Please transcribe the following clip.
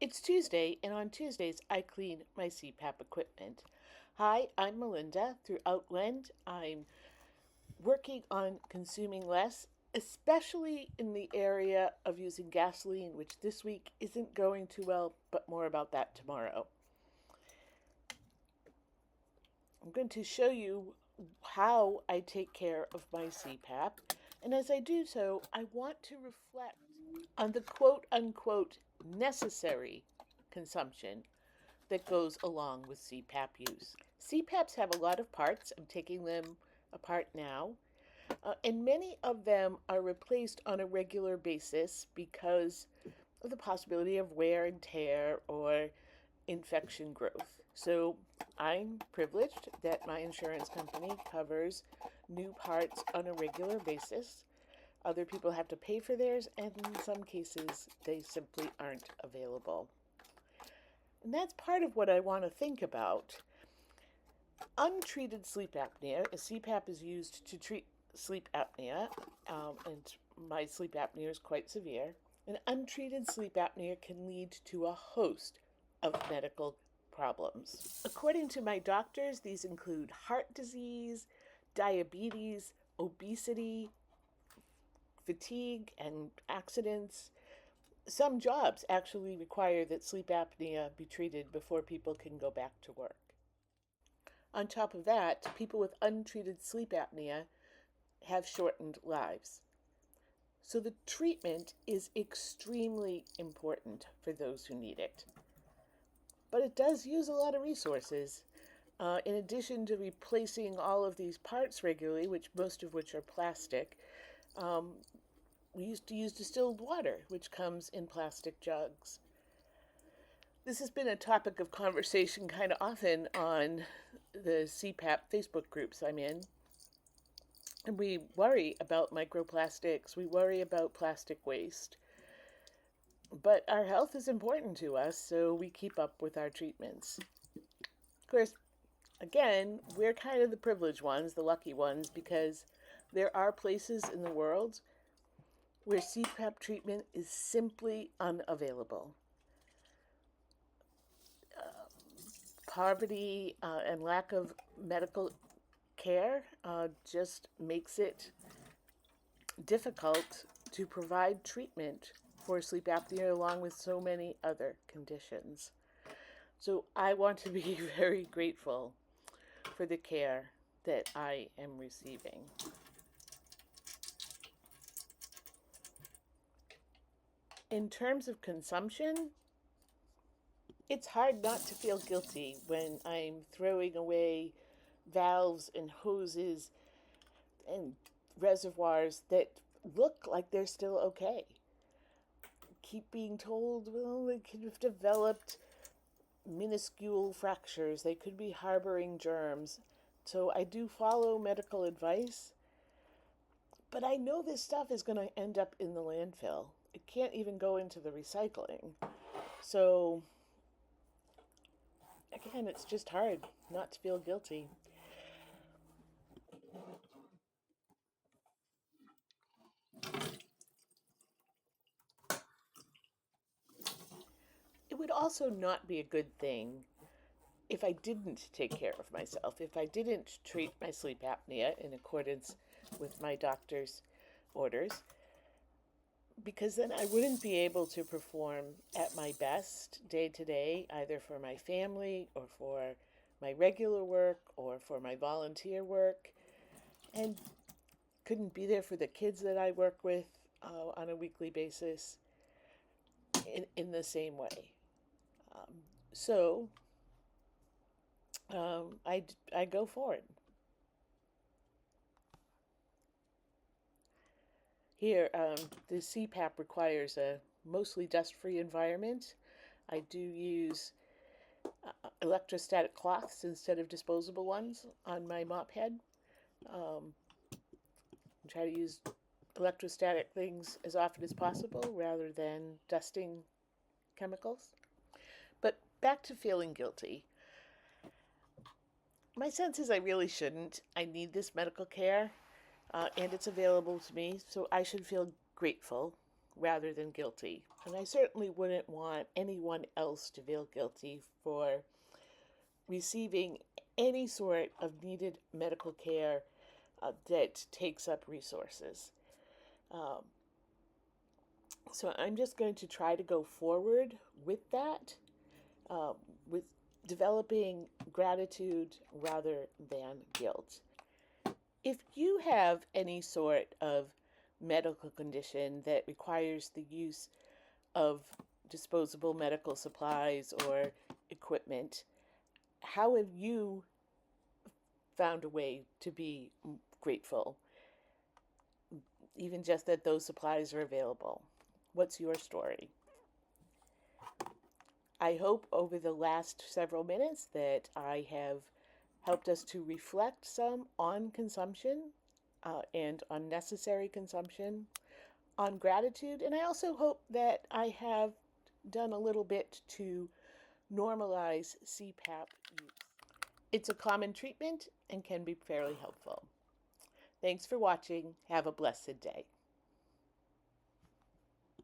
It's Tuesday, and on Tuesdays, I clean my CPAP equipment. Hi, I'm Melinda. Through Outland, I'm working on consuming less, especially in the area of using gasoline, which this week isn't going too well, but more about that tomorrow. I'm going to show you how I take care of my CPAP, and as I do so, I want to reflect on the quote unquote necessary consumption that goes along with CPAP use. CPAPs have a lot of parts. I'm taking them apart now. And many of them are replaced on a regular basis because of the possibility of wear and tear or infection growth. So I'm privileged that my insurance company covers new parts on a regular basis. Other people have to pay for theirs, and in some cases, they simply aren't available. And that's part of what I want to think about. Untreated sleep apnea, a CPAP is used to treat sleep apnea, and my sleep apnea is quite severe. And untreated sleep apnea can lead to a host of medical problems. According to my doctors, these include heart disease, diabetes, obesity, fatigue, and accidents. Some jobs actually require that sleep apnea be treated before people can go back to work. On top of that, people with untreated sleep apnea have shortened lives. So the treatment is extremely important for those who need it. But it does use a lot of resources. In addition to replacing all of these parts regularly, most of which are plastic, um, we used to use distilled water, which comes in plastic jugs. This has been a topic of conversation kind of often on the CPAP Facebook groups I'm in. And we worry about microplastics, we worry about plastic waste. But our health is important to us, so we keep up with our treatments. Of course, again, we're kind of the privileged ones, the lucky ones, because there are places in the world where CPAP treatment is simply unavailable. Poverty and lack of medical care just makes it difficult to provide treatment for sleep apnea along with so many other conditions. So I want to be very grateful for the care that I am receiving. In terms of consumption, it's hard not to feel guilty when I'm throwing away valves and hoses and reservoirs that look like they're still okay. Keep being told, well, they could have developed minuscule fractures, they could be harboring germs. So I do follow medical advice, but I know this stuff is going to end up in the landfill. It can't even go into the recycling. So again, it's just hard not to feel guilty. It would also not be a good thing if I didn't take care of myself, if I didn't treat my sleep apnea in accordance with my doctor's orders, because then I wouldn't be able to perform at my best day to day, either for my family or for my regular work or for my volunteer work, and couldn't be there for the kids that I work with on a weekly basis in the same way. Um, so I go for it. Here, the CPAP requires a mostly dust-free environment. I do use electrostatic cloths instead of disposable ones on my mop head. Um, try to use electrostatic things as often as possible rather than dusting chemicals. But back to feeling guilty. My sense is I really shouldn't. I need this medical care, and it's available to me, so I should feel grateful rather than guilty. And I certainly wouldn't want anyone else to feel guilty for receiving any sort of needed medical care that takes up resources. Um, so I'm just going to try to go forward with that, uh, with developing gratitude rather than guilt. If you have any sort of medical condition that requires the use of disposable medical supplies or equipment, how have you found a way to be grateful, even just that those supplies are available? What's your story? I hope over the last several minutes that I have helped us to reflect some on consumption and unnecessary consumption, on gratitude, and I also hope that I have done a little bit to normalize CPAP use. It's a common treatment and can be fairly helpful. Thanks for watching. Have a blessed day.